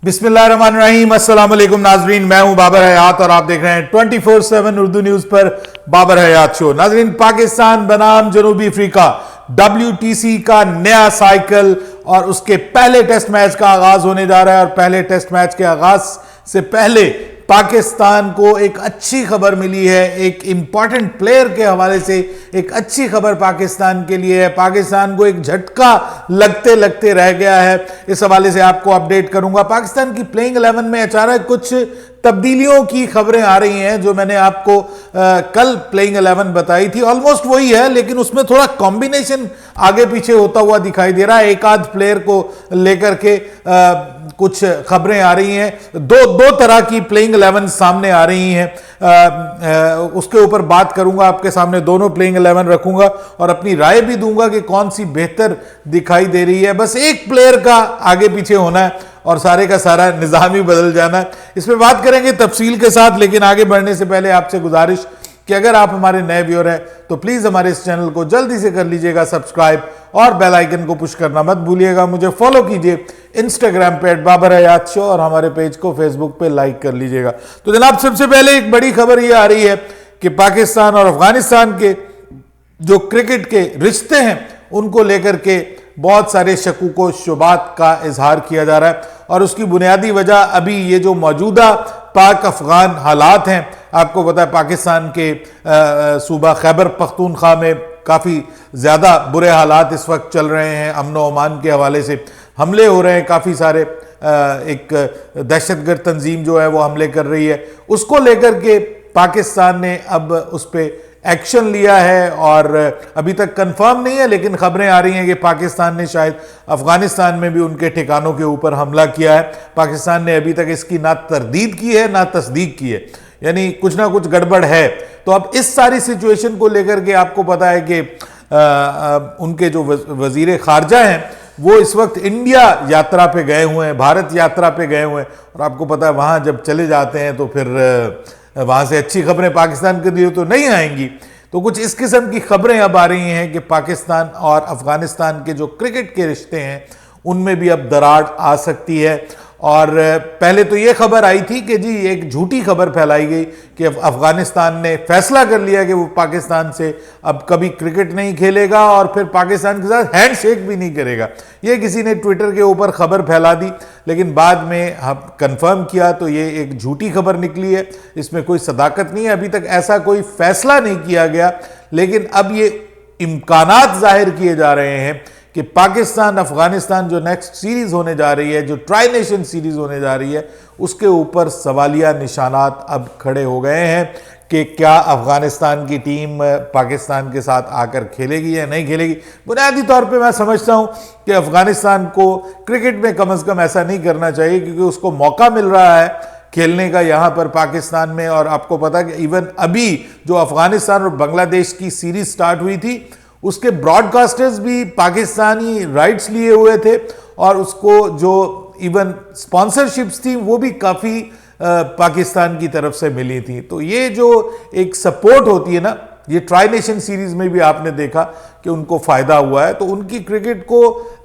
बिस्मिल्लाहिर्रहमानिर्रहीम, अस्सलाम वालेकुम नाजरीन। मैं हूं बाबर हयात और आप देख रहे हैं 24/7 उर्दू न्यूज पर बाबर हयात शो। नाजरीन, पाकिस्तान बनाम जनूबी अफ्रीका WTC का नया साइकिल और उसके पहले टेस्ट मैच का आगाज होने जा रहा है। और पहले टेस्ट मैच के आगाज से पहले पाकिस्तान को एक अच्छी खबर मिली है, एक इंपॉर्टेंट प्लेयर के हवाले से एक अच्छी खबर पाकिस्तान के लिए है। पाकिस्तान को एक झटका लगते लगते रह गया है, इस हवाले से आपको अपडेट करूंगा। पाकिस्तान की प्लेइंग 11 में अचानक कुछ तब्दीलियों की खबरें आ रही हैं, जो मैंने आपको कल प्लेइंग 11 बताई थी, ऑलमोस्ट वही है, लेकिन उसमें थोड़ा कॉम्बिनेशन आगे पीछे होता हुआ दिखाई दे रहा है। एक आध प्लेयर को लेकर के कुछ खबरें आ रही हैं। दो तरह की प्लेइंग 11 सामने आ रही हैं। उसके ऊपर बात करूंगा, आपके सामने दोनों प्लेइंग 11 रखूंगा और अपनी राय भी दूंगा कि कौन सी बेहतर दिखाई दे रही है। बस एक प्लेयर का आगे पीछे होना है और सारे का सारा निज़ाम ही बदल जाना है। इस पर बात करेंगे तफसील के साथ, लेकिन आगे बढ़ने से पहले आपसे गुजारिश कि अगर आप हमारे नए व्यूअर हैं तो प्लीज़ हमारे इस चैनल को जल्दी से कर लीजिएगा सब्सक्राइब और बेल आइकन को पुश करना मत भूलिएगा। मुझे फॉलो कीजिए इंस्टाग्राम पे @बाबर हयात शो और हमारे पेज को फेसबुक पे लाइक कर लीजिएगा। तो जनाब, सबसे पहले एक बड़ी खबर ये आ रही है कि पाकिस्तान और अफगानिस्तान के जो क्रिकेट के रिश्ते हैं उनको लेकर के बहुत सारे शकूक व शुबात का इजहार किया जा रहा है। और उसकी बुनियादी वजह अभी ये जो मौजूदा पाक अफगान हालात हैं, आपको पता है पाकिस्तान के सूबा खैबर पख्तूनख्वा में काफ़ी ज़्यादा बुरे हालात इस वक्त चल रहे हैं। अमन व अमान के हवाले से हमले हो रहे हैं, काफ़ी सारे एक दहशतगर्द तंजीम जो है वो हमले कर रही है। उसको लेकर के पाकिस्तान ने अब उस पर एक्शन लिया है और अभी तक कंफर्म नहीं है, लेकिन खबरें आ रही हैं कि पाकिस्तान ने शायद अफगानिस्तान में भी उनके ठिकानों के ऊपर हमला किया है। पाकिस्तान ने अभी तक इसकी ना तरदीद की है ना तस्दीक की है, यानी कुछ ना कुछ गड़बड़ है। तो अब इस सारी सिचुएशन को लेकर के आपको पता है कि उनके जो वजीर खारजा हैं वो इस वक्त इंडिया यात्रा पे गए हुए हैं, भारत यात्रा पे गए हुए हैं। और आपको पता है वहाँ जब चले जाते हैं तो फिर वहाँ से अच्छी खबरें पाकिस्तान के लिए तो नहीं आएंगी। तो कुछ इस किस्म की खबरें अब आ रही हैं कि पाकिस्तान और अफगानिस्तान के जो क्रिकेट के रिश्ते हैं उनमें भी अब दरार आ सकती है। और पहले तो ये खबर आई थी कि जी एक झूठी खबर फैलाई गई कि अफगानिस्तान ने फैसला कर लिया कि वो पाकिस्तान से अब कभी क्रिकेट नहीं खेलेगा और फिर पाकिस्तान के साथ हैंडशेक भी नहीं करेगा। ये किसी ने ट्विटर के ऊपर खबर फैला दी, लेकिन बाद में हम कंफर्म किया तो ये एक झूठी खबर निकली है, इसमें कोई सदाकत नहीं है। अभी तक ऐसा कोई फैसला नहीं किया गया, लेकिन अब ये इम्कानात जाहिर किए जा रहे हैं कि पाकिस्तान अफगानिस्तान जो नेक्स्ट सीरीज होने जा रही है, जो ट्राई नेशन सीरीज होने जा रही है, उसके ऊपर सवालिया निशानात अब खड़े हो गए हैं कि क्या अफगानिस्तान की टीम पाकिस्तान के साथ आकर खेलेगी या नहीं खेलेगी। बुनियादी तौर पे मैं समझता हूं कि अफगानिस्तान को क्रिकेट में कम से कम ऐसा नहीं करना चाहिए, क्योंकि उसको मौका मिल रहा है खेलने का यहाँ पर पाकिस्तान में। और आपको पता है कि इवन अभी जो अफगानिस्तान और बांग्लादेश की सीरीज स्टार्ट हुई थी उसके ब्रॉडकास्टर्स भी पाकिस्तानी राइट्स लिए हुए थे और उसको जो इवन स्पॉन्सरशिप्स थी वो भी काफ़ी पाकिस्तान की तरफ से मिली थी। तो ये जो एक सपोर्ट होती है ना, ये ट्राई नेशन सीरीज में भी आपने देखा कि उनको फ़ायदा हुआ है। तो उनकी क्रिकेट को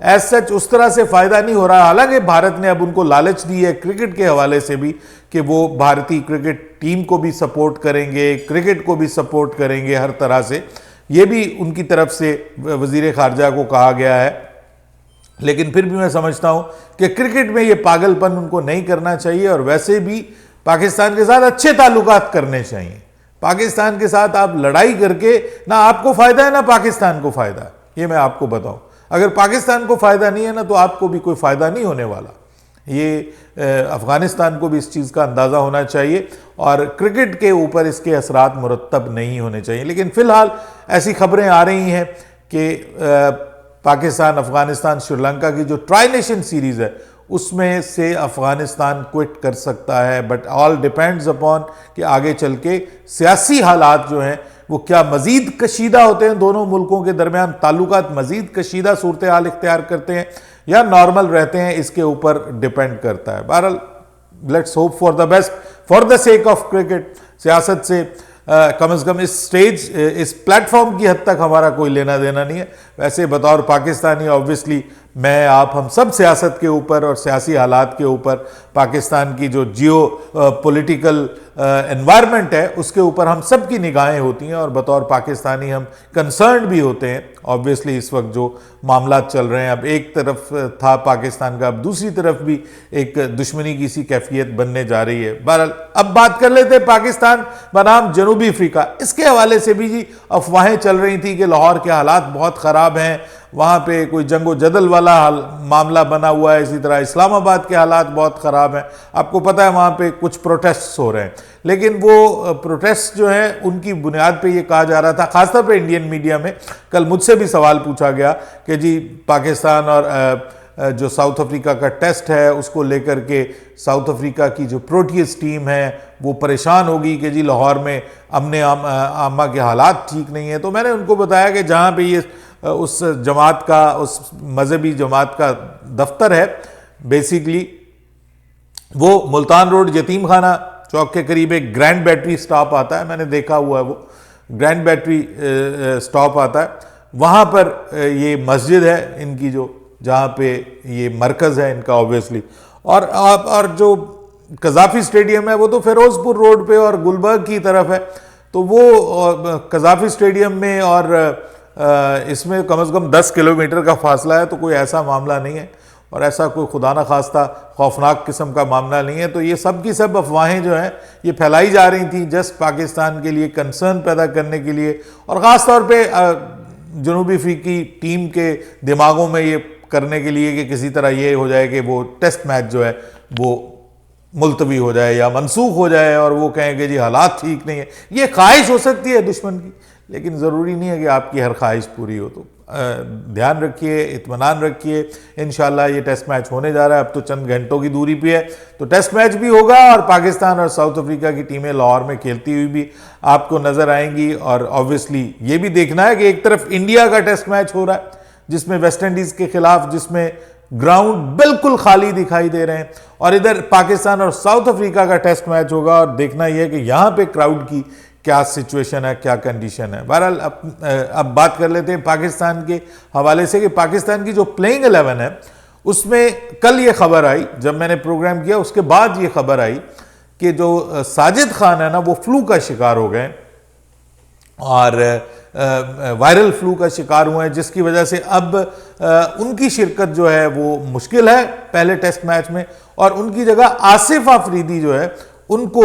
एज सच उस तरह से फ़ायदा नहीं हो रहा। हालांकि भारत ने अब उनको लालच दी है क्रिकेट के हवाले से भी कि वो भारतीय क्रिकेट टीम को भी सपोर्ट करेंगे, क्रिकेट को भी सपोर्ट करेंगे हर तरह से। ये भी उनकी तरफ से वजीर खारजा को कहा गया है। लेकिन फिर भी मैं समझता हूं कि क्रिकेट में ये पागलपन उनको नहीं करना चाहिए और वैसे भी पाकिस्तान के साथ अच्छे ताल्लुकात करने चाहिए। पाकिस्तान के साथ आप लड़ाई करके ना आपको फ़ायदा है ना पाकिस्तान को फ़ायदा है, ये मैं आपको बताऊं। अगर पाकिस्तान को फ़ायदा नहीं है ना तो आपको भी कोई फ़ायदा नहीं होने वाला। ये अफगानिस्तान को भी इस चीज़ का अंदाज़ा होना चाहिए और क्रिकेट के ऊपर इसके असरात मुरतब नहीं होने चाहिए। लेकिन फ़िलहाल ऐसी खबरें आ रही हैं कि पाकिस्तान अफगानिस्तान श्रीलंका की जो ट्राई नेशन सीरीज़ है उसमें से अफगानिस्तान क्विट कर सकता है। बट ऑल डिपेंड्स अपॉन कि आगे चल के सियासी हालात जो हैं वो क्या मज़ीद कशीदा होते हैं, दोनों मुल्कों के दरमियान ताल्लुकात मज़ीद कशीदा सूरत हाल इख्तियार करते हैं या नॉर्मल रहते हैं, इसके ऊपर डिपेंड करता है। बहरहाल let's hope for the best for the sake of cricket. सियासत से कम से कम इस स्टेज इस प्लेटफॉर्म की हद तक हमारा कोई लेना देना नहीं है। वैसे बतौर पाकिस्तानी ऑब्वियसली मैं आप हम सब सियासत के ऊपर और सियासी हालात के ऊपर, पाकिस्तान की जो जियो पॉलिटिकल एनवायरनमेंट है उसके ऊपर हम सब की निगाहें होती हैं, और बतौर पाकिस्तानी हम कंसर्न भी होते हैं। ऑब्वियसली इस वक्त जो मामला चल रहे हैं, अब एक तरफ था पाकिस्तान का, अब दूसरी तरफ भी एक दुश्मनी की सी कैफियत बनने जा रही है। बहरहाल अब बात कर लेते हैं पाकिस्तान बनाम जनूबी अफ्रीका। इसके हवाले से भी जी अफवाहें चल रही थी कि लाहौर के हालात बहुत ख़राब हैं, वहाँ पे कोई जंगो जदल वाला मामला बना हुआ है, इसी तरह इस्लामाबाद के हालात बहुत ख़राब हैं। आपको पता है वहाँ पे कुछ प्रोटेस्ट हो रहे हैं, लेकिन वो प्रोटेस्ट जो है उनकी बुनियाद पे ये कहा जा रहा था, खासतौर पे इंडियन मीडिया में कल मुझसे भी सवाल पूछा गया कि जी पाकिस्तान और जो साउथ अफ्रीका का टेस्ट है उसको लेकर के साउथ अफ्रीका की जो प्रोटियस टीम है वो परेशान होगी कि जी लाहौर में अमन आमा के हालात ठीक नहीं है। तो मैंने उनको बताया कि जहाँ पे ये उस जमात का, उस मजहबी जमात का दफ्तर है, बेसिकली वो मुल्तान रोड यतीम खाना चौक के करीब एक ग्रैंड बैटरी स्टॉप आता है, मैंने देखा हुआ है, वो ग्रैंड बैटरी स्टॉप आता है, वहाँ पर ये मस्जिद है इनकी, जो जहाँ पे ये मरकज़ है इनका ऑब्वियसली। और जो कज़ाफ़ी स्टेडियम है वो तो फ़िरोज़पुर रोड पे और गुलबर्ग की तरफ है, तो वो कज़ाफ़ी स्टेडियम में और इसमें कम से कम 10 किलोमीटर का फासला है, तो कोई ऐसा मामला नहीं है और ऐसा कोई खुदा न खास्ता खौफनाक किस्म का मामला नहीं है। तो ये सब की सब अफवाहें जो हैं ये फैलाई जा रही थी जस्ट पाकिस्तान के लिए कंसर्न पैदा करने के लिए, और ख़ास तौर पे जनूबी अफ्रीकी टीम के दिमागों में ये करने के लिए कि किसी तरह ये हो जाए कि वो टेस्ट मैच जो है वो मुलतवी हो जाए या मनसूख हो जाए और वो कहें कि जी हालात ठीक नहीं है। ये ख्वाहिश हो सकती है दुश्मन की, लेकिन ज़रूरी नहीं है कि आपकी हर ख्वाहिश पूरी हो। तो ध्यान रखिए, इत्मीनान रखिए, इंशाल्लाह ये टेस्ट मैच होने जा रहा है, अब तो चंद घंटों की दूरी पे है, तो टेस्ट मैच भी होगा और पाकिस्तान और साउथ अफ्रीका की टीमें लाहौर में खेलती हुई भी आपको नज़र आएंगी। और ऑब्वियसली ये भी देखना है कि एक तरफ इंडिया का टेस्ट मैच हो रहा है जिसमें वेस्ट इंडीज़ के खिलाफ, जिसमें ग्राउंड बिल्कुल खाली दिखाई दे रहे हैं, और इधर पाकिस्तान और साउथ अफ्रीका का टेस्ट मैच होगा, और देखना यह है कि यहाँ पे क्राउड की क्या सिचुएशन है, क्या कंडीशन है। बहरहाल अब बात कर लेते हैं पाकिस्तान के हवाले से कि पाकिस्तान की जो प्लेइंग 11 है उसमें कल ये खबर आई, जब मैंने प्रोग्राम किया उसके बाद ये खबर आई कि जो साजिद खान है ना वो फ्लू का शिकार हो गए और वायरल फ्लू का शिकार हुए हैं, जिसकी वजह से अब उनकी शिरकत जो है वो मुश्किल है पहले टेस्ट मैच में, और उनकी जगह आसिफ अफरीदी जो है उनको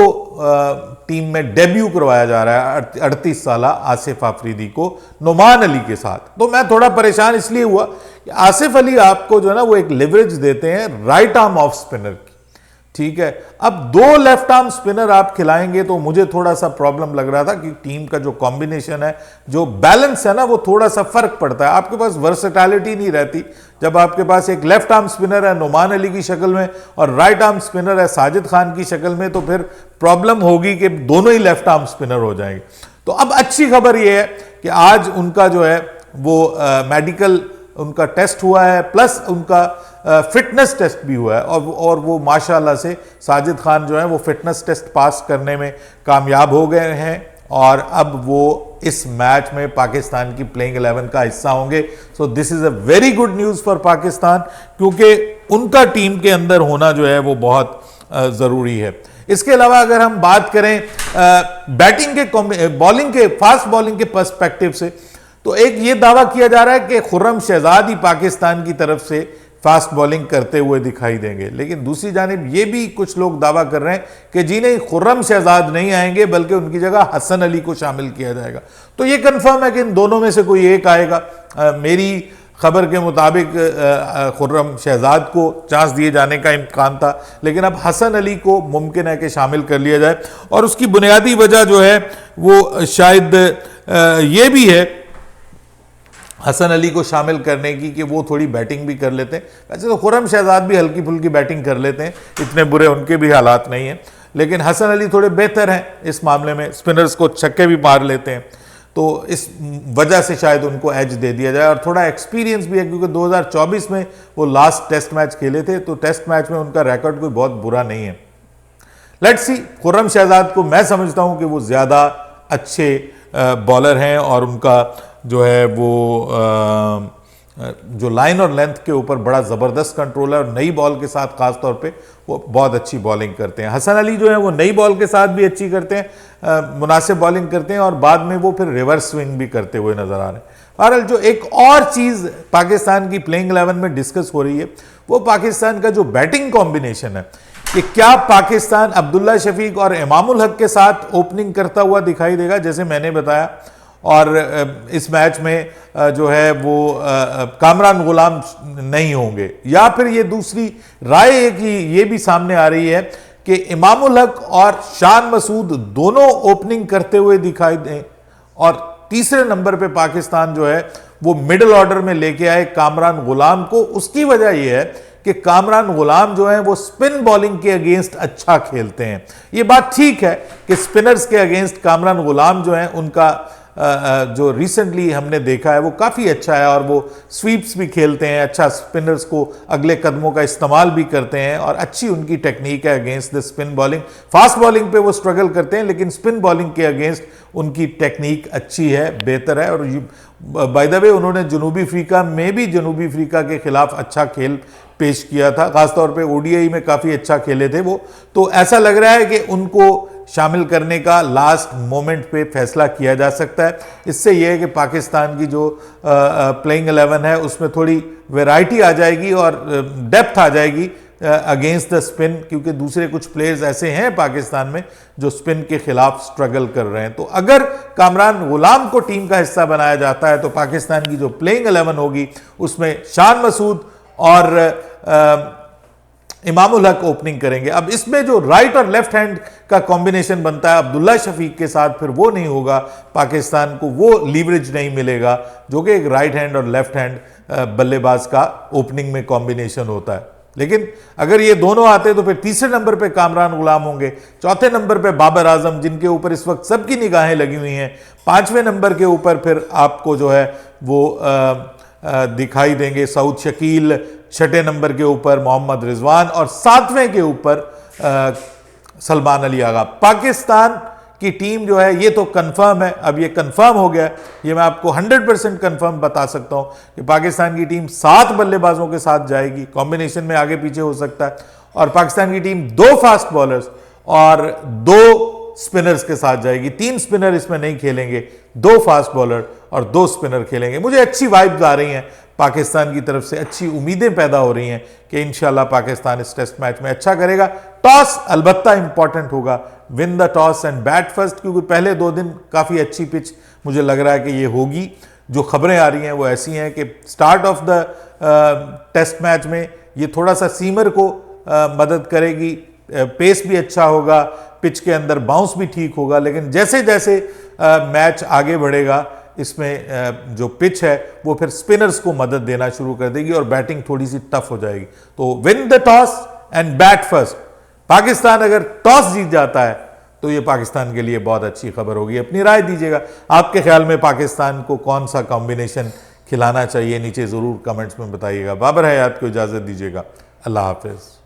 टीम में डेब्यू करवाया जा रहा है 38 साल आसिफ अफरीदी को नुमान अली के साथ। तो मैं थोड़ा परेशान इसलिए हुआ कि आसिफ अली आपको जो है ना वो एक लिवरेज देते हैं राइट आर्म ऑफ स्पिनर की, ठीक है। अब 2 लेफ्ट आर्म स्पिनर आप खिलाएंगे तो मुझे थोड़ा सा प्रॉब्लम लग रहा था कि टीम का जो कॉम्बिनेशन है, जो बैलेंस है ना, वो थोड़ा सा फर्क पड़ता है, आपके पास वर्सेटैलिटी नहीं रहती जब आपके पास एक लेफ्ट आर्म स्पिनर है नुमान अली की शक्ल में और राइट आर्म स्पिनर है साजिद खान की शक्ल में, तो फिर प्रॉब्लम होगी कि दोनों ही लेफ्ट आर्म स्पिनर हो जाएंगे। तो अब अच्छी खबर यह है कि आज उनका जो है वो मेडिकल उनका टेस्ट हुआ है, प्लस उनका फिटनेस टेस्ट भी हुआ है, और वो माशाल्लाह से साजिद खान जो है वो फिटनेस टेस्ट पास करने में कामयाब हो गए हैं, और अब वो इस मैच में पाकिस्तान की प्लेइंग 11 का हिस्सा होंगे। So this is a very good news for Pakistan, क्योंकि उनका टीम के अंदर होना जो है वो बहुत ज़रूरी है। इसके अलावा अगर हम बात करें बैटिंग के, बॉलिंग के, फास्ट बॉलिंग के पर्सपेक्टिव से, तो एक ये दावा किया जा रहा है कि खुर्रम शहजाद ही पाकिस्तान की तरफ से फास्ट बॉलिंग करते हुए दिखाई देंगे, लेकिन दूसरी जानिब ये भी कुछ लोग दावा कर रहे हैं कि जी नहीं, खुर्रम शहजाद नहीं आएंगे बल्कि उनकी जगह हसन अली को शामिल किया जाएगा। तो ये कंफर्म है कि इन दोनों में से कोई एक आएगा। मेरी खबर के मुताबिक खुर्रम शहजाद को चांस दिए जाने का इम्कान था, लेकिन अब हसन अली को मुमकिन है कि शामिल कर लिया जाए, और उसकी बुनियादी वजह जो है वो शायद ये भी है हसन अली को शामिल करने की कि वो थोड़ी बैटिंग भी कर लेते हैं। वैसे तो खुर्रम शहजाद भी हल्की फुल्की बैटिंग कर लेते हैं, इतने बुरे उनके भी हालात नहीं हैं, लेकिन हसन अली थोड़े बेहतर हैं इस मामले में, स्पिनर्स को छक्के भी मार लेते हैं, तो इस वजह से शायद उनको एज दे दिया जाए, और थोड़ा एक्सपीरियंस भी है क्योंकि 2024 में वो लास्ट टेस्ट मैच खेले थे, तो टेस्ट मैच में उनका रिकॉर्ड कोई बहुत बुरा नहीं है। लेट्स सी, खुर्रम शहजाद को मैं समझता हूँ कि वो ज़्यादा अच्छे बॉलर हैं और उनका जो है वो जो लाइन और लेंथ के ऊपर बड़ा ज़बरदस्त कंट्रोल है और नई बॉल के साथ ख़ास तौर पे वो बहुत अच्छी बॉलिंग करते हैं। हसन अली जो है वो नई बॉल के साथ भी अच्छी करते हैं, मुनासिब बॉलिंग करते हैं और बाद में वो फिर रिवर्स स्विंग भी करते हुए नज़र आ रहे हैं। बहरहाल जो एक और चीज़ पाकिस्तान की प्लेइंग 11 में डिस्कस हो रही है वो पाकिस्तान का जो बैटिंग कॉम्बिनेशन है कि क्या पाकिस्तान अब्दुल्ला शफीक और इमामुल हक के साथ ओपनिंग करता हुआ दिखाई देगा जैसे मैंने बताया, और इस मैच में जो है वो कामरान गुलाम नहीं होंगे, या फिर ये दूसरी राय है कि ये भी सामने आ रही है कि इमामुल हक और शान मसूद दोनों ओपनिंग करते हुए दिखाई दें और तीसरे नंबर पे पाकिस्तान जो है वो मिडिल ऑर्डर में लेके आए कामरान गुलाम को। उसकी वजह यह है कि कामरान गुलाम जो है वो स्पिन बॉलिंग के अगेंस्ट अच्छा खेलते हैं। ये बात ठीक है कि स्पिनर्स के अगेंस्ट कामरान गुलाम जो है उनका जो रिसेंटली हमने देखा है वो काफ़ी अच्छा है और वो स्वीप्स भी खेलते हैं, अच्छा स्पिनर्स को अगले कदमों का इस्तेमाल भी करते हैं और अच्छी उनकी टेक्निक है against the spin bowling. Fast bowling पे वो स्ट्रगल करते हैं लेकिन स्पिन बॉलिंग के अगेंस्ट उनकी टेक्निक अच्छी है, बेहतर है। और बाय द वे उन्होंने जनूबी अफ्रीका में भी जनूबी अफ्रीका के खिलाफ अच्छा खेल पेश किया था, खासतौर पे ओडीआई में काफ़ी अच्छा खेले थे वो। तो ऐसा लग रहा है कि उनको शामिल करने का लास्ट मोमेंट पे फैसला किया जा सकता है। इससे यह है कि पाकिस्तान की जो प्लेइंग 11 है उसमें थोड़ी वैरायटी आ जाएगी और डेप्थ आ जाएगी अगेंस्ट द स्पिन, क्योंकि दूसरे कुछ प्लेयर्स ऐसे हैं पाकिस्तान में जो स्पिन के खिलाफ स्ट्रगल कर रहे हैं। तो अगर कामरान गुलाम को टीम का हिस्सा बनाया जाता है तो पाकिस्तान की जो प्लेइंग 11 होगी उसमें शान मसूद और इमामुल हक ओपनिंग करेंगे। अब इसमें जो राइट और लेफ्ट हैंड का कॉम्बिनेशन बनता है अब्दुल्ला शफीक के साथ, फिर वो नहीं होगा, पाकिस्तान को वो लीवरेज नहीं मिलेगा जो कि एक राइट हैंड और लेफ्ट हैंड बल्लेबाज का ओपनिंग में कॉम्बिनेशन होता है। लेकिन अगर ये दोनों आते तो फिर तीसरे नंबर पे कामरान गुलाम होंगे, चौथे नंबर पे बाबर आजम जिनके ऊपर इस वक्त सबकी निगाहें लगी हुई हैं, पांचवें नंबर के ऊपर फिर आपको जो है वो दिखाई देंगे सऊद शकील, छठे नंबर के ऊपर मोहम्मद रिजवान और सातवें के ऊपर सलमान अली आगा। पाकिस्तान की टीम जो है ये तो कंफर्म है, अब ये कंफर्म हो गया, ये मैं आपको 100% कंफर्म बता सकता हूं कि पाकिस्तान की टीम 7 बल्लेबाजों के साथ जाएगी, कॉम्बिनेशन में आगे पीछे हो सकता है। और पाकिस्तान की टीम 2 फास्ट बॉलर्स और 2 स्पिनर्स के साथ जाएगी। 3 स्पिनर इसमें नहीं खेलेंगे, 2 फास्ट बॉलर और 2 स्पिनर खेलेंगे। मुझे अच्छी वाइब्स आ रही हैं पाकिस्तान की तरफ से, अच्छी उम्मीदें पैदा हो रही हैं कि इंशाल्लाह पाकिस्तान इस टेस्ट मैच में अच्छा करेगा। टॉस अलबत्ता इंपॉर्टेंट होगा, win the toss and bat first, क्योंकि पहले 2 दिन काफ़ी अच्छी पिच मुझे लग रहा है कि ये होगी। जो खबरें आ रही हैं वो ऐसी हैं कि start of the test match में ये थोड़ा सा सीमर को मदद करेगी, पेस भी अच्छा होगा, पिच के अंदर बाउंस भी ठीक होगा। लेकिन जैसे जैसे मैच आगे बढ़ेगा इसमें जो पिच है वो फिर स्पिनर्स को मदद देना शुरू कर देगी और बैटिंग थोड़ी सी टफ हो जाएगी। तो win the toss and bat first. Pakistan अगर टॉस जीत जाता है तो ये पाकिस्तान के लिए बहुत अच्छी खबर होगी। अपनी राय दीजिएगा, आपके ख्याल में पाकिस्तान को कौन सा कॉम्बिनेशन खिलाना चाहिए, नीचे ज़रूर कमेंट्स में बताइएगा। बाबर हयात को इजाज़त दीजिएगा, अल्लाह हाफिज़।